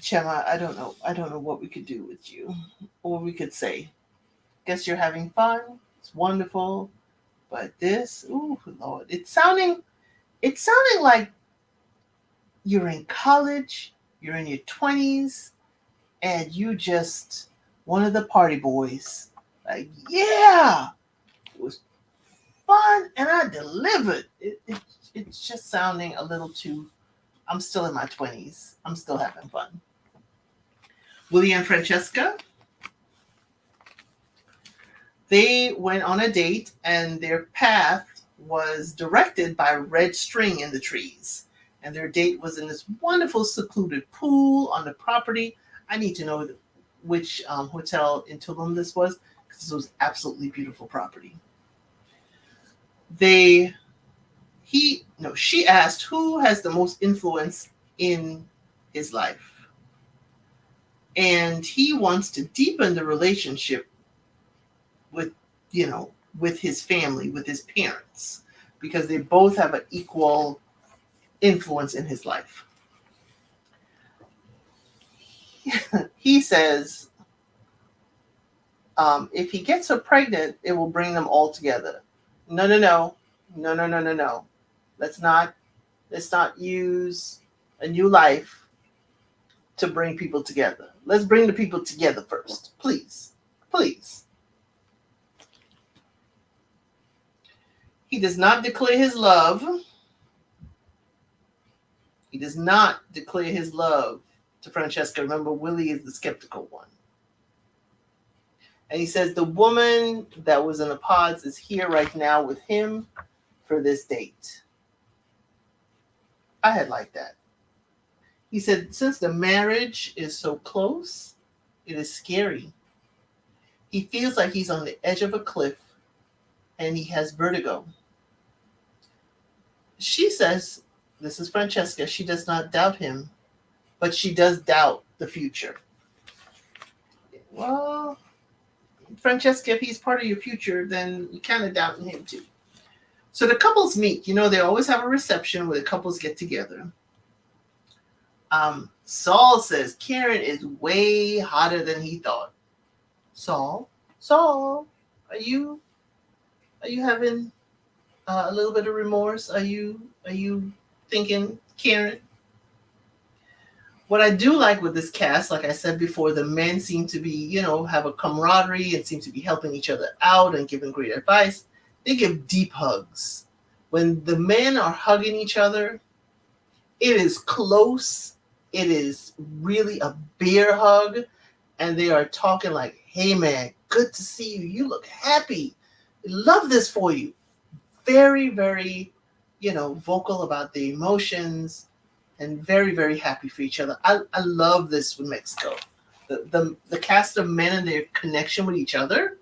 Gemma, I don't know. I don't know what we could do with you. Or we could say, guess you're having fun. It's wonderful. But this, ooh, Lord, it's sounding like you're in college, you're in your 20s, and you just one of the party boys. Like, yeah, it was fun and I delivered. It's just sounding a little too, I'm still in my 20s. I'm still having fun. Willie and Francesca, they went on a date and their path was directed by red string in the trees. And their date was in this wonderful secluded pool on the property. I need to know which hotel in Tulum this was, because this was absolutely beautiful property. She asked who has the most influence in his life. And he wants to deepen the relationship with, with his family, with his parents, because they both have an equal influence in his life. He says, if he gets her pregnant, it will bring them all together. No. Let's not use a new life to bring people together. Let's bring the people together first. Please. He does not declare his love. He does not declare his love to Francesca. Remember, Willie is the skeptical one. And he says the woman that was in the pods is here right now with him for this date. I had liked that. He said, since the marriage is so close, it is scary. He feels like he's on the edge of a cliff and he has vertigo. She says, this is Francesca, she does not doubt him, but she does doubt the future. Well, Francesca, if he's part of your future, then you kind of doubting him too. So the couples meet. They always have a reception where the couples get together. Saul says Karen is way hotter than he thought. Saul, are you having a little bit of remorse? Are you thinking Karen? What I do like with this cast, like I said before, the men seem to be, have a camaraderie and seem to be helping each other out and giving great advice. They give deep hugs. When the men are hugging each other, it is close. It is really a bear hug. And they are talking like, hey, man, good to see you. You look happy. Love this for you. Very, very, vocal about the emotions and very, very happy for each other. I love this with Mexico. The cast of men and their connection with each other,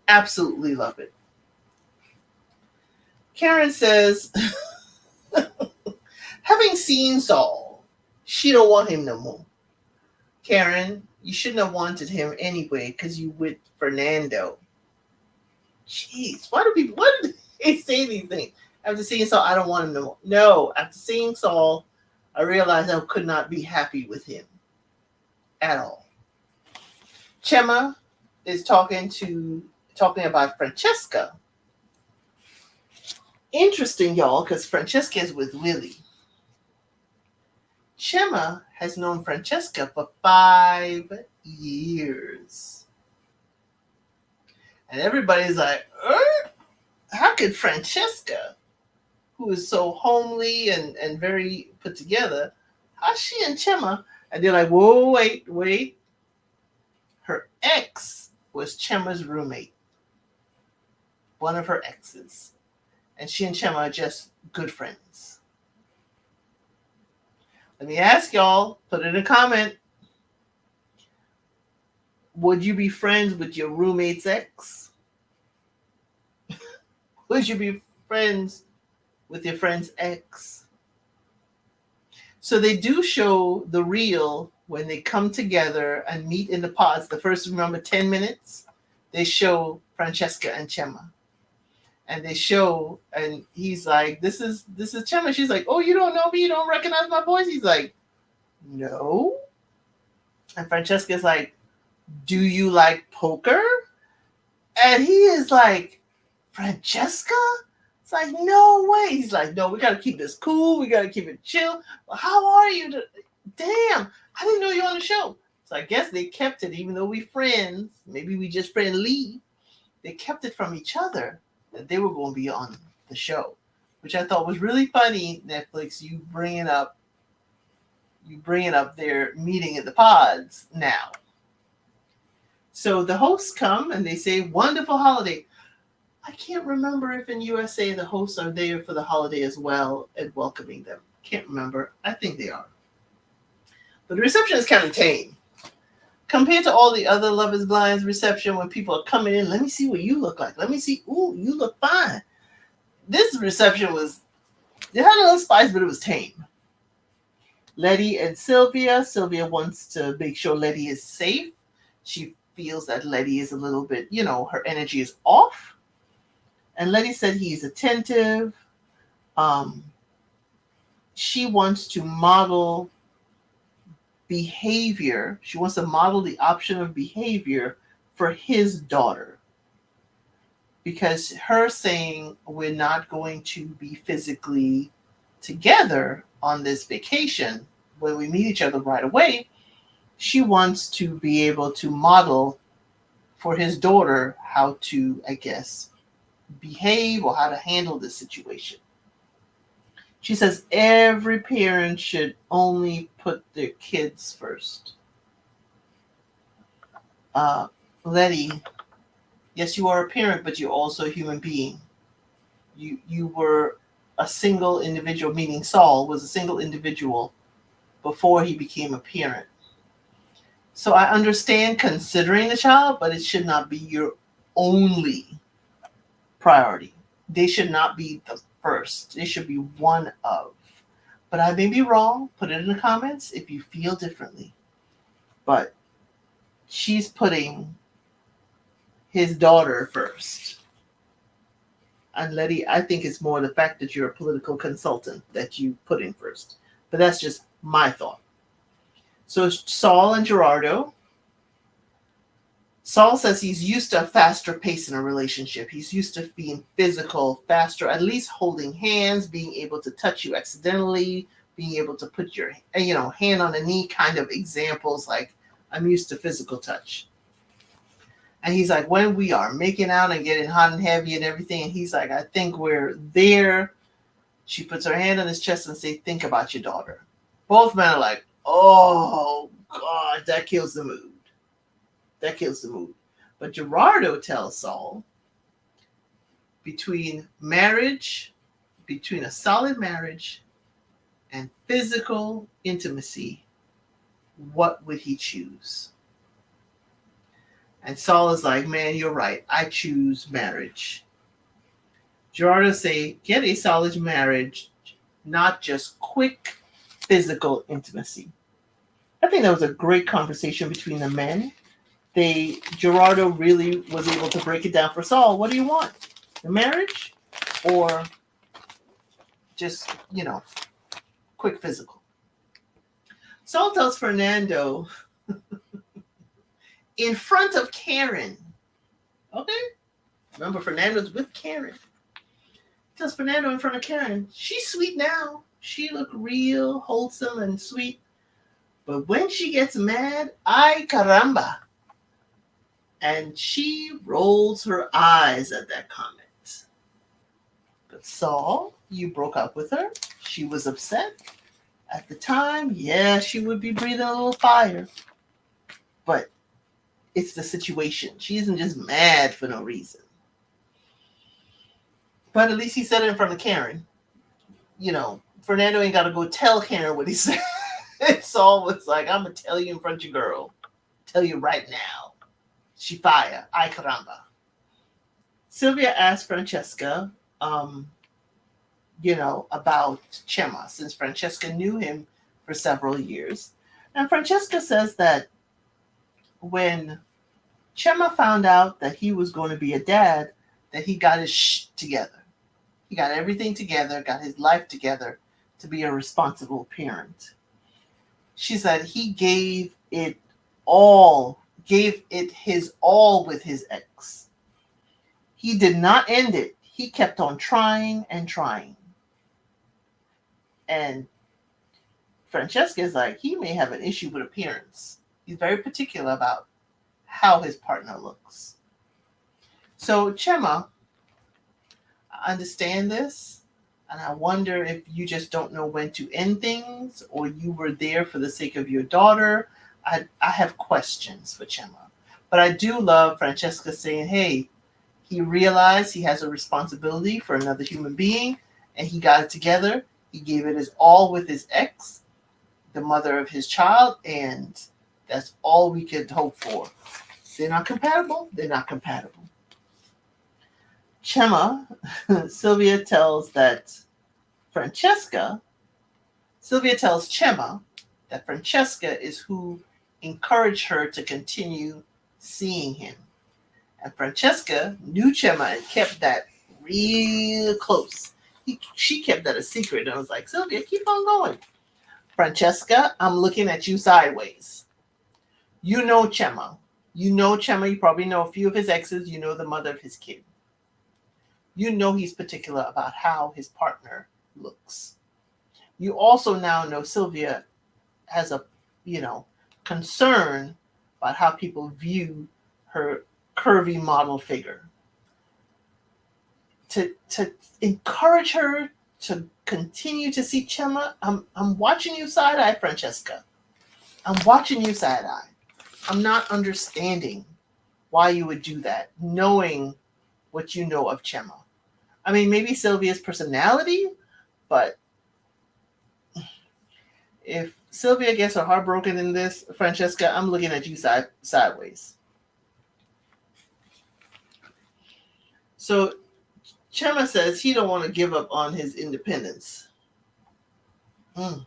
absolutely love it. Karen says, having seen Saul, she don't want him no more. Karen, you shouldn't have wanted him anyway because you with Fernando. Jeez, why do they say these things? After seeing Saul, I don't want him no more. No, after seeing Saul, I realized I could not be happy with him at all. Chema is talking about Francesca. Interesting, y'all, because Francesca is with Willie. Chema has known Francesca for 5 years. And everybody's like, how could Francesca, who is so homely and very put together, how's she and Chema? And they're like, whoa, wait. Her ex was Chema's roommate. One of her exes. And she and Chema are just good friends. Let me ask y'all, put it in a comment. Would you be friends with your roommate's ex? Would you be friends with your friend's ex? So they do show the reel when they come together and meet in the pods. The first, remember, 10 minutes, they show Francesca and Chema. And they show, and he's like, this is Chema. She's like, oh, you don't know me? You don't recognize my voice? He's like, no. And Francesca's like, do you like poker? And he is like, Francesca? It's like, no way. He's like, no, we got to keep this cool. We got to keep it chill. Well, how are you? Damn, I didn't know you were on the show. So I guess they kept it, even though we friends. Maybe we just friendly. They kept it from each other that they were going to be on the show, which I thought was really funny. Netflix, you bringing up their meeting at the pods now. So the hosts come and they say, wonderful holiday. I can't remember if in USA the hosts are there for the holiday as well and welcoming them. Can't remember. I think they are. But the reception is kind of tame. Compared to all the other Love is Blind's reception when people are coming in, let me see what you look like. Let me see. Ooh, you look fine. This reception it had a little spice, but it was tame. Letty and Sylvia. Sylvia wants to make sure Letty is safe. She feels that Letty is a little bit, her energy is off. And Letty said he's attentive. She wants to model behavior. She wants to model the option of behavior for his daughter. Because her saying we're not going to be physically together on this vacation when we meet each other right away, she wants to be able to model for his daughter how to, I guess, behave or how to handle this situation. She says every parent should only put their kids first. Letty, yes, you are a parent, but you're also a human being. You were a single individual, meaning Saul was a single individual before he became a parent. So I understand considering the child, but it should not be your only priority. They should not be the first. They should be one of. But I may be wrong. Put it in the comments if you feel differently. But she's putting his daughter first. And Letty, I think it's more the fact that you're a political consultant that you put in first. But that's just my thought. So Saul and Gerardo. Saul says he's used to a faster pace in a relationship. He's used to being physical, faster, at least holding hands, being able to touch you accidentally, being able to put your hand on a knee, kind of examples like I'm used to physical touch. And he's like, when we are making out and getting hot and heavy and everything, and he's like, I think we're there. She puts her hand on his chest and says, think about your daughter. Both men are like, oh, God, that kills the mood. That kills the mood. But Gerardo tells Saul, between a solid marriage and physical intimacy, what would he choose? And Saul is like, man, you're right. I choose marriage. Gerardo say, get a solid marriage, not just quick physical intimacy. I think that was a great conversation between the men. Gerardo really was able to break it down for Saul. What do you want? The marriage or just, quick physical? Saul tells Fernando in front of Karen. Okay? Remember, Fernando's with Karen. Tells Fernando in front of Karen, she's sweet now. She look real wholesome and sweet. But when she gets mad, ay caramba. And she rolls her eyes at that comment. But Saul, you broke up with her. She was upset. At the time, yeah, she would be breathing a little fire. But it's the situation. She isn't just mad for no reason. But at least he said it in front of Karen. Fernando ain't got to go tell Karen what he said. Saul was like, I'm going to tell you in front of your girl. Tell you right now. She fire. Ay caramba. Sylvia asked Francesca, about Chema, since Francesca knew him for several years. And Francesca says that when Chema found out that he was going to be a dad, that he got his together. He got everything together, got his life together to be a responsible parent. She said he gave it his all with his ex. He did not end it. He kept on trying and trying. And Francesca is like, he may have an issue with appearance. He's very particular about how his partner looks. So, Chema, I understand this, and I wonder if you just don't know when to end things, or you were there for the sake of your daughter. I have questions for Chema. But I do love Francesca saying, hey, he realized he has a responsibility for another human being, and he got it together. He gave it his all with his ex, the mother of his child, and that's all we could hope for. They're not compatible. They're not compatible. Chema, Sylvia tells Chema that Francesca is who encouraged her to continue seeing him. And Francesca knew Chema and kept that real close. She kept that a secret. And I was like, Sylvia, keep on going. Francesca, I'm looking at you sideways. You know Chema. You probably know a few of his exes. You know the mother of his kid. You know he's particular about how his partner looks. You also now know Sylvia has a, concern about how people view her curvy model figure. To encourage her to continue to see Chema, I'm watching you side-eye, Francesca. I'm watching you side-eye. I'm not understanding why you would do that, knowing what you know of Chema. I mean, maybe Sylvia's personality, but if Sylvia gets her heart broken in this, Francesca, I'm looking at you sideways. So Chema says he don't want to give up on his independence. Chema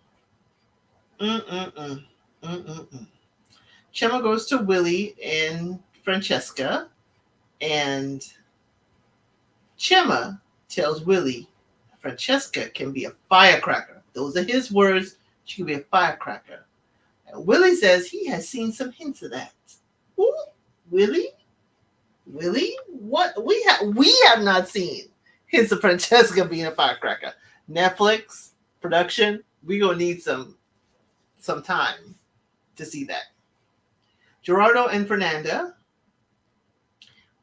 goes to Willie and Francesca, and Chema tells Willie Francesca can be a firecracker. Those are his words. She can be a firecracker. And Willie says he has seen some hints of that. Ooh, Willie? What? We have not seen hints of Francesca being a firecracker. Netflix production, we gonna need some time to see that. Gerardo and Fernando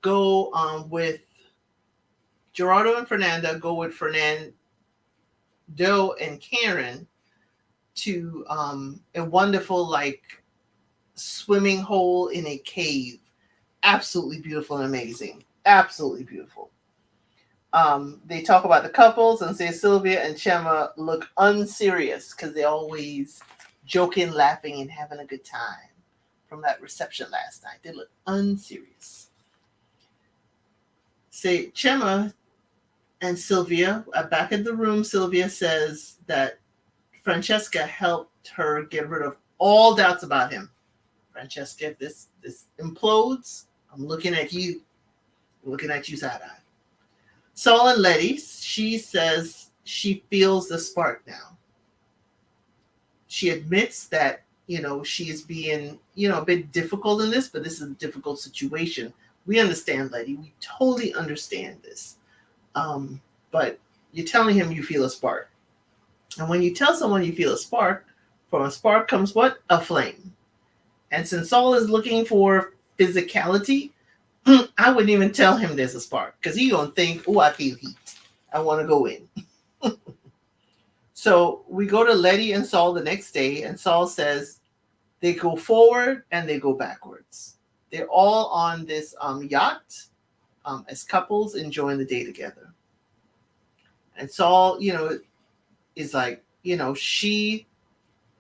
go with Fernando and Karen to a wonderful swimming hole in a cave. Absolutely beautiful and amazing. Absolutely beautiful. They talk about the couples and say Sylvia and Chema look unserious because they're always joking, laughing, and having a good time from that reception last night. They look unserious. Say Chema and Sylvia are back in the room. Sylvia says that Francesca helped her get rid of all doubts about him. Francesca, if this implodes, I'm looking at you. I'm looking at you side-eye. Saul and Letty, she says she feels the spark now. She admits that, she is being, a bit difficult in this, but this is a difficult situation. We understand, Letty. We totally understand this. But you're telling him you feel a spark. And when you tell someone you feel a spark, from a spark comes what? A flame. And since Saul is looking for physicality, I wouldn't even tell him there's a spark because he's going to think, oh, I feel heat. I want to go in. So we go to Letty and Saul the next day, and Saul says they go forward and they go backwards. They're all on this yacht as couples enjoying the day together. And Saul, is like, she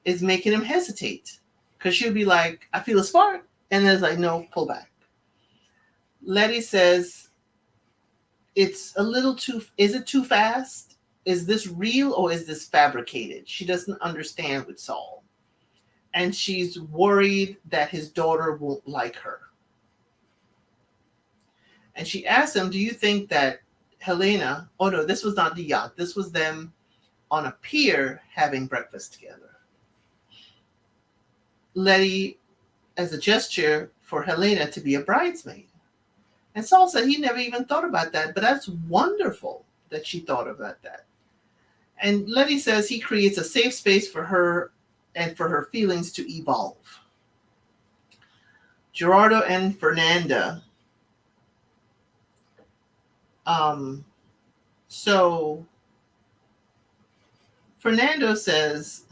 is making him hesitate because she'll be like, I feel a spark. And then it's like, no, pull back. Letty says, it's a little is it too fast? Is this real or is this fabricated? She doesn't understand with Saul. And she's worried that his daughter won't like her. And she asked him, do you think that Helena, oh no, this was not the yacht. This was them on a pier having breakfast together. Letty, as a gesture for Helena to be a bridesmaid. And Saul said he never even thought about that, but that's wonderful that she thought about that. And Letty says he creates a safe space for her and for her feelings to evolve. Gerardo and Fernanda. So Fernando says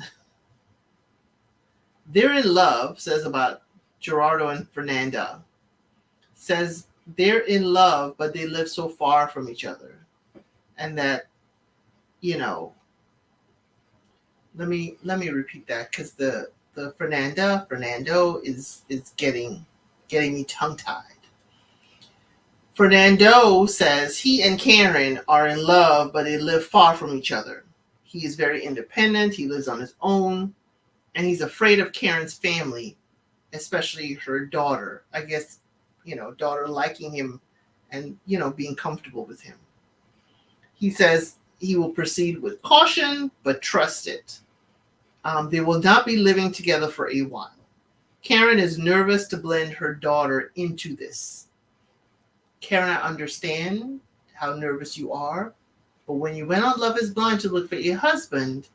they're in love, says about Gerardo and Fernanda. Says they're in love, but they live so far from each other. And that, you know, let me repeat that, because the Fernando is getting me tongue-tied. Fernando says he and Karen are in love, but they live far from each other. He is very independent. He lives on his own, and he's afraid of Karen's family, especially her daughter. I guess, daughter liking him and, being comfortable with him. He says he will proceed with caution, but trust it. They will not be living together for a while. Karen is nervous to blend her daughter into this. Karen, I understand how nervous you are, but when you went on Love is Blind to look for your husband,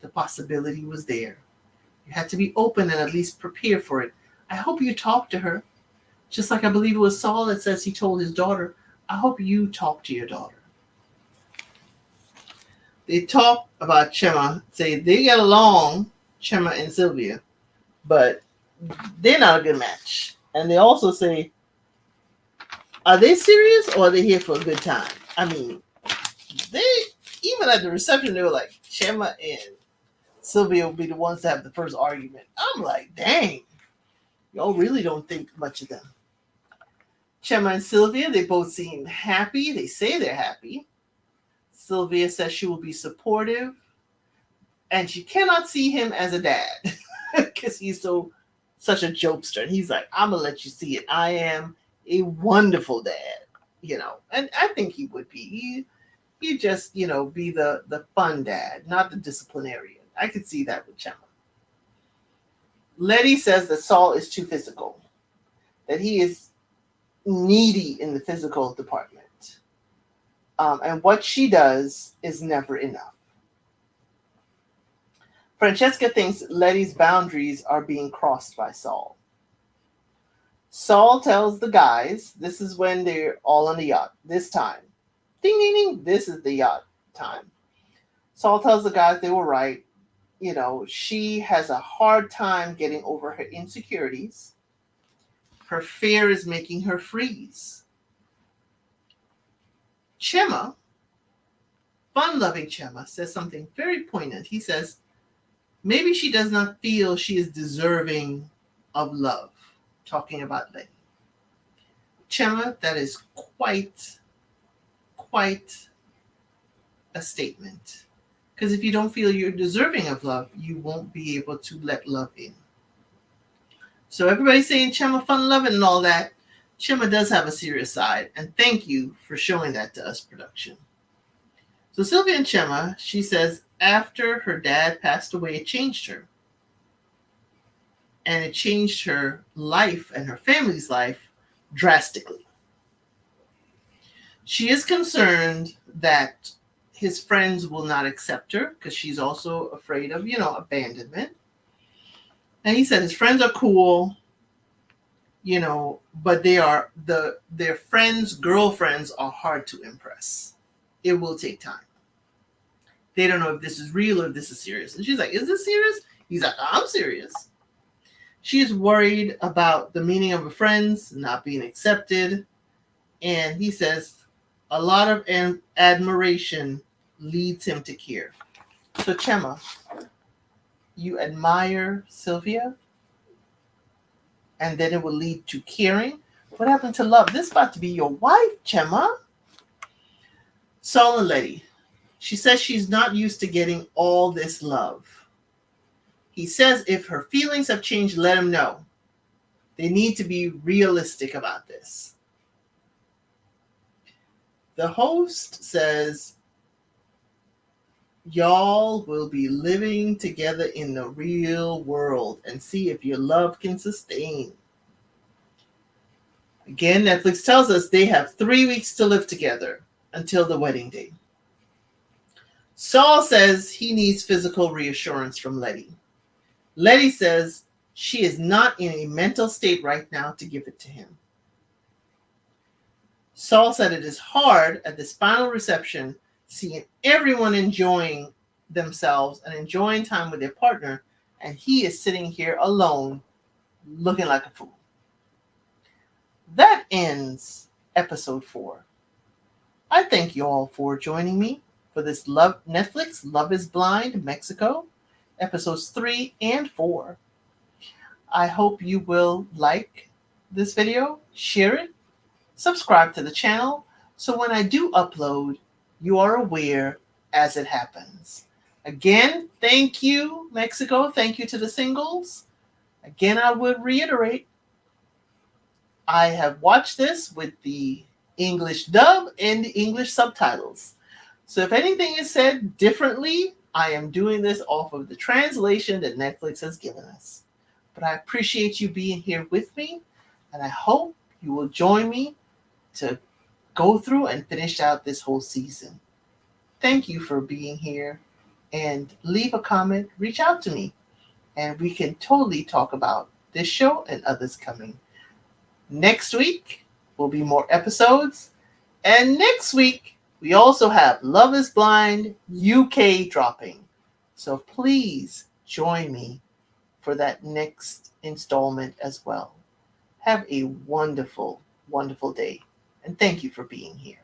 the possibility was there. You had to be open and at least prepare for it. I hope you talk to her. Just like I believe it was Saul that says he told his daughter, I hope you talk to your daughter. They talk about Chema, say they get along, Chema and Sylvia, but they're not a good match. And they also say, are they serious or are they here for a good time? I mean, they, even at the reception, they were like, Chema and Sylvia will be the ones to have the first argument. I'm like, dang, y'all really don't think much of them. Chema and Sylvia, they both seem happy. They say they're happy. Sylvia says she will be supportive, and she cannot see him as a dad because he's such a jokester. And he's like, I'm going to let you see it. I am a wonderful dad, and I think he would be. He just, be the fun dad, not the disciplinarian. I could see that with Chema. Letty says that Saul is too physical, that he is needy in the physical department. And what she does is never enough. Francesca thinks Letty's boundaries are being crossed by Saul. Saul tells the guys, this is when they're all on the yacht, this time. Ding, ding, ding, this is the yacht time. Saul tells the guys they were right. She has a hard time getting over her insecurities. Her fear is making her freeze. Chema, fun-loving Chema, says something very poignant. He says, maybe she does not feel she is deserving of love, talking about Letty. Chema, that is quite a statement. Because if you don't feel you're deserving of love, you won't be able to let love in. So everybody's saying Chema fun-loving and all that. Chema does have a serious side, and thank you for showing that to us, production. So Sylvia and Chema, she says, after her dad passed away, it changed her. And it changed her life and her family's life drastically. She is concerned that his friends will not accept her because she's also afraid of, abandonment. And he said his friends are cool, but their friends' girlfriends are hard to impress. It will take time. They don't know if this is real or if this is serious. And she's like, is this serious? He's like, I'm serious. She is worried about the meaning of her friends not being accepted. And he says a lot of admiration leads him to care. So Chema, you admire Sylvia, and then it will lead to caring. What happened to love? This is about to be your wife, Chema. Saul and Letty. She says she's not used to getting all this love. He says if her feelings have changed, let him know. They need to be realistic about this. The host says, y'all will be living together in the real world and see if your love can sustain. Again, Netflix tells us they have 3 weeks to live together until the wedding day. Saul says he needs physical reassurance from Letty. Letty says she is not in a mental state right now to give it to him. Saul said it is hard at this final reception seeing everyone enjoying themselves and enjoying time with their partner, and he is sitting here alone looking like a fool. That ends episode 4. I thank you all for joining me for this Netflix Love is Blind Mexico, episodes 3 and 4. I hope you will like this video, share it, subscribe to the channel, so when I do upload, you are aware as it happens. Again, thank you, Mexico. Thank you to the singles. Again, I would reiterate, I have watched this with the English dub and the English subtitles. So if anything is said differently, I am doing this off of the translation that Netflix has given us. But I appreciate you being here with me, and I hope you will join me to go through and finish out this whole season. Thank you for being here, and leave a comment, reach out to me, and we can totally talk about this show and others coming. Next week will be more episodes, and next week we also have Love is Blind UK dropping. So please join me for that next installment as well. Have a wonderful, wonderful day, and thank you for being here.